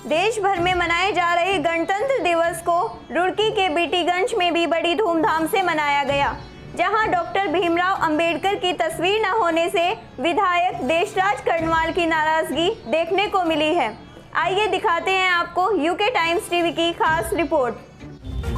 देश भर में मनाए जा रहे गणतंत्र दिवस को रुड़की के बीटीगंज में भी बड़ी धूमधाम से मनाया गया, जहां डॉक्टर भीमराव अंबेडकर की तस्वीर न होने से विधायक देशराज कर्णवाल की नाराजगी देखने को मिली है। आइए दिखाते हैं आपको यूके टाइम्स टीवी की खास रिपोर्ट।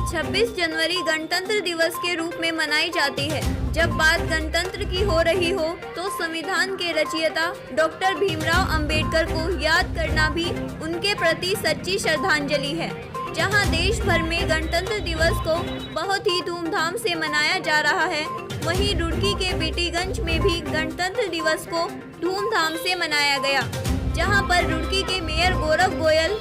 26 जनवरी गणतंत्र दिवस के रूप में मनाई जाती है। जब बात गणतंत्र की हो रही हो तो संविधान के रचयिता डॉक्टर भीमराव अंबेडकर को याद करना भी उनके प्रति सच्ची श्रद्धांजलि है। जहां देश भर में गणतंत्र दिवस को बहुत ही धूमधाम से मनाया जा रहा है, वहीं रुड़की के बीटीगंज में भी गणतंत्र दिवस को धूमधाम से मनाया गया, जहां पर रुड़की के मेयर गौरव गोयल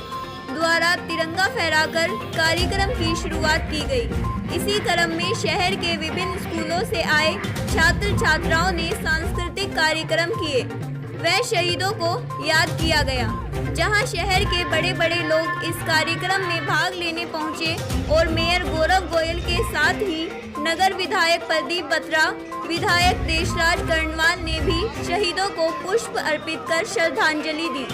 द्वारा तिरंगा फहराकर कार्यक्रम की शुरुआत की गई। इसी क्रम में शहर के विभिन्न स्कूलों से आए छात्र छात्राओं ने सांस्कृतिक कार्यक्रम किए व शहीदों को याद किया गया, जहां शहर के बड़े बड़े लोग इस कार्यक्रम में भाग लेने पहुंचे और मेयर गौरव गोयल के साथ ही नगर विधायक प्रदीप बत्रा, विधायक देशराज कर्णवाल ने भी शहीदों को पुष्प अर्पित कर श्रद्धांजलि दी।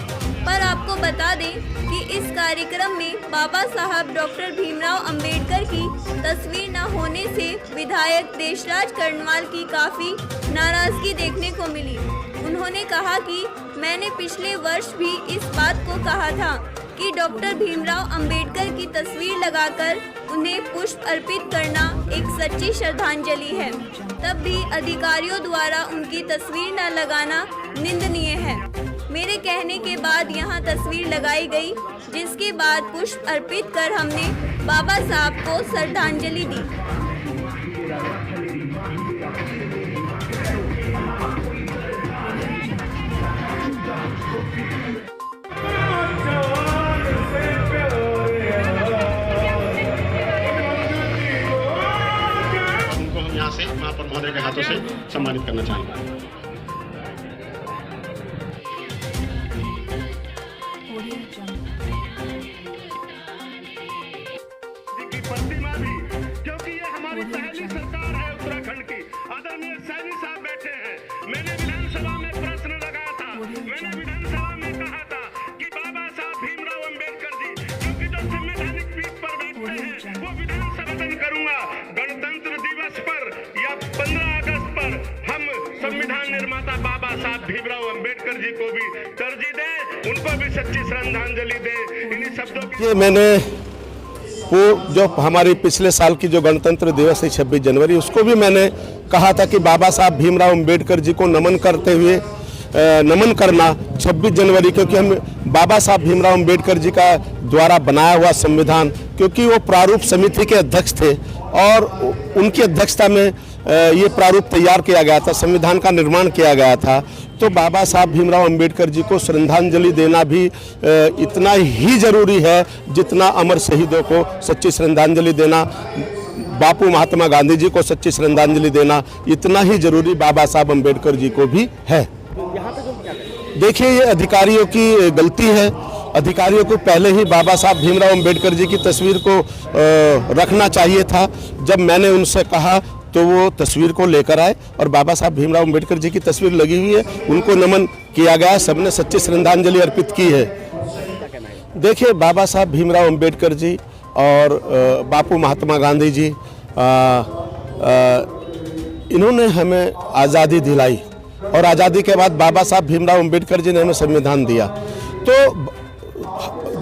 पर आपको बता दें कि इस कार्यक्रम में बाबा साहब डॉक्टर भीमराव अंबेडकर की तस्वीर न होने से विधायक देशराज कर्णवाल की काफ़ी नाराजगी देखने को मिली। उन्होंने कहा कि मैंने पिछले वर्ष भी इस बात को कहा था कि डॉक्टर भीमराव अंबेडकर की तस्वीर लगाकर उन्हें पुष्प अर्पित करना एक सच्ची श्रद्धांजलि है, तब भी अधिकारियों द्वारा उनकी तस्वीर न लगाना निंदनीय है। मेरे कहने के बाद यहां तस्वीर लगाई गई, जिसके बाद पुष्प अर्पित कर हमने बाबा साहब को श्रद्धांजलि दी। उनको हम यहाँ से महापौर महोदय के हाथों से सम्मानित करना चाहेंगे। प्रतिमा भी, क्योंकि ये हमारी पहली सरकार है उत्तराखंड की। आदरणीय सैनी साहब बैठे हैं। मैंने विधानसभा में प्रश्न लगाया था, मैंने विधानसभा में कहा था कि बाबा साहब भीमराव अंबेडकर जी, क्योंकि जो संवैधानिक पीठ पर बैठते हैं वो विधान संशोधन करूंगा। गणतंत्र दिवस पर या 15 अगस्त पर हम संविधान निर्माता बाबा साहब भीमराव अंबेडकर जी को भी तरजीह दें, उनको भी सच्ची श्रद्धांजलि दें। इन्हीं शब्दों की मैंने वो जो हमारी पिछले साल की जो गणतंत्र दिवस है 26 जनवरी, उसको भी मैंने कहा था कि बाबा साहब भीमराव अंबेडकर जी को नमन करते हुए नमन करना 26 जनवरी, क्योंकि हम बाबा साहब भीमराव अंबेडकर जी का द्वारा बनाया हुआ संविधान, क्योंकि वो प्रारूप समिति के अध्यक्ष थे और उनकी अध्यक्षता में ये प्रारूप तैयार किया गया था, संविधान का निर्माण किया गया था। तो बाबा साहब भीमराव अंबेडकर जी को श्रद्धांजलि देना भी इतना ही जरूरी है जितना अमर शहीदों को सच्ची श्रद्धांजलि देना, बापू महात्मा गांधी जी को सच्ची श्रद्धांजलि देना इतना ही जरूरी बाबा साहब अंबेडकर जी को भी है। देखिए, ये अधिकारियों की गलती है। अधिकारियों को पहले ही बाबा साहब भीमराव अंबेडकर जी की तस्वीर को रखना चाहिए था। जब मैंने उनसे कहा तो वो तस्वीर को लेकर आए और बाबा साहब भीमराव अंबेडकर जी की तस्वीर लगी हुई है, उनको नमन किया गया, सबने सच्ची श्रद्धांजलि अर्पित की है। देखिए, बाबा साहब भीमराव अंबेडकर जी और बापू महात्मा गांधी जी इन्होंने हमें आज़ादी दिलाई और आज़ादी के बाद बाबा साहब भीमराव अंबेडकर जी ने हमें संविधान दिया। तो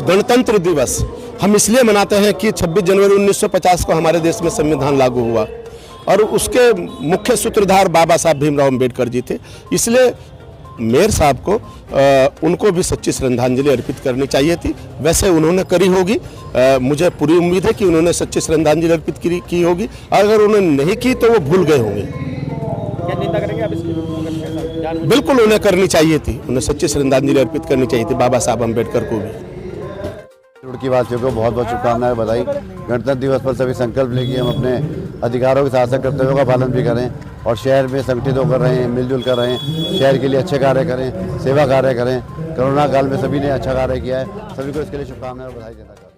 गणतंत्र दिवस हम इसलिए मनाते हैं कि 26 जनवरी 1950 को हमारे देश में संविधान लागू हुआ और उसके मुख्य सूत्रधार बाबा साहब भीमराव अंबेडकर जी थे। इसलिए मेयर साहब को उनको भी सच्ची श्रद्धांजलि अर्पित करनी चाहिए थी। वैसे उन्होंने करी होगी, मुझे पूरी उम्मीद है कि उन्होंने सच्ची श्रद्धांजलि अर्पित की होगी। अगर उन्होंने नहीं की तो वो भूल गए होंगे। क्या निंदा करेंगे आप इसकी? बिल्कुल उन्हें करनी चाहिए थी, उन्हें सच्ची श्रद्धांजलि अर्पित करनी चाहिए थी बाबा साहब अंबेडकर को भी। रुड़की वासियों को बहुत बहुत शुभकामनाएं, बधाई। गणतंत्र दिवस पर सभी संकल्प लेके हम अपने अधिकारों के साथ कर्तव्यों का पालन भी करें और शहर में संगठित होकर रहें, मिलजुल कर रहें, शहर के लिए अच्छे कार्य करें, सेवा कार्य करें। कोरोना काल में सभी ने अच्छा कार्य किया है, सभी को इसके लिए शुभकामनाएं और बधाई देना चाहता हूं।